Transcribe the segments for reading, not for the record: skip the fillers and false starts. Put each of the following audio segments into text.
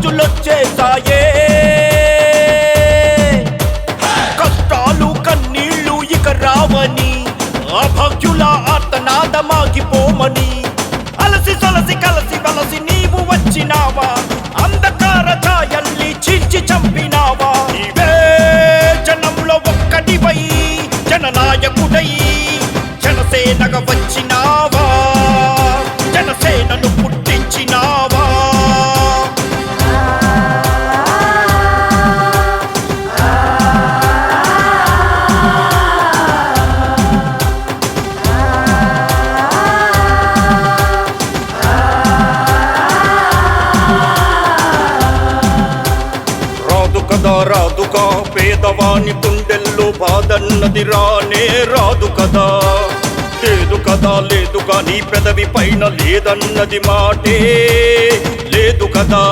రోజులొచ్చేసాయే కష్టాలు కన్నీళ్ళు ఇక రావని అభాగ్యుల ఆర్తనాదమాగిపోమని అలసి సొలసి కలసి వలసి నీవు వచ్చినావా అంధకార ఛాయల్ని చీల్చి చంపినావా నీవే జనంలో ఒక్కడివై జననాయకుడై జనసేనగా వచ్చినావా జనసేనను పుట్టించినావా రాదుగా పేదవాని గుండెల్లో బాధన్నది రానే రాదు కదా లేదుగా నీ పెదవి పైన లేదన్నది మాటే లేదు కదా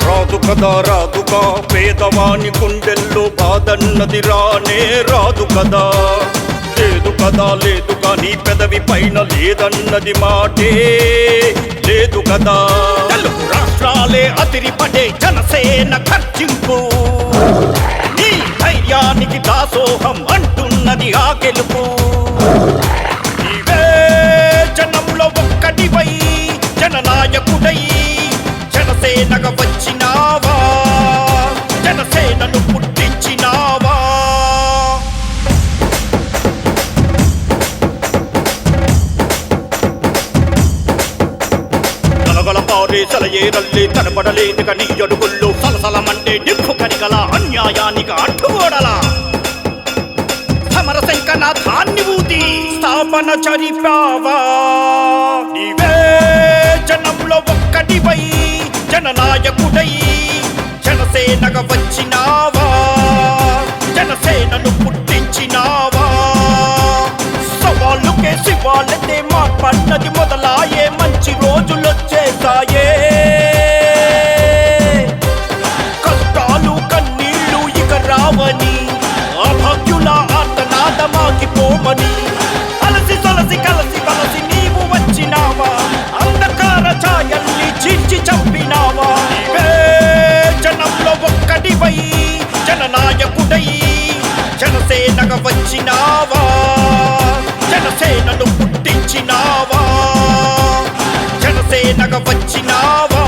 రాదుగా పేదవాని గుండెల్లో బాధన్నది రానే రాదు కదా లేదుగా నీ పెదవి పైన లేదన్నది మాటే లేదు కదా తెలుగు రాష్ట్రాలే అదిరిపడే జనసేన ఖర్చింపు నీ ధైర్యానికి దాసోహం అంటున్నది ఆ గెలుపు నీవే జనంలో ఒక్కడివై జననాయకుడై జనసేనగా వచ్చినావా జనసేనను పుట్టించినావా సలయేరల్లి తడపడలేదుక నీ అడుగుల్లో సలసలమంటే నిప్పు కనిగల అన్యాయానికి అడ్డుగోడలా సమరశంకనాథాన్ని ఊది స్థాపన చరిపావా నీవే జనంలో ఒక్కడివై జననాయకుడై జనసేనగా వచ్చినావా జనసేనను పుట్టించినావా సవాళ్ళుకే శివాలతే మార్పన్నది మొదలాయే మంచి రోజులొచ్చేసాయే కష్టాలు కన్నీళ్ళు ఇక రావని అభాగ్యుల ఆర్తనాదమాగిపోమని అలసి సొలసి కలసి వలసి నీవు వచ్చినావా అంధకార ఛాయల్ని చీల్చి చంపినావా నీవే జనంలో ఒక్కడివై జననాయకుడై జనసేనగా వచ్చినావా జనసేనను పుట్టించినావా జనసేనగా వచ్చినావా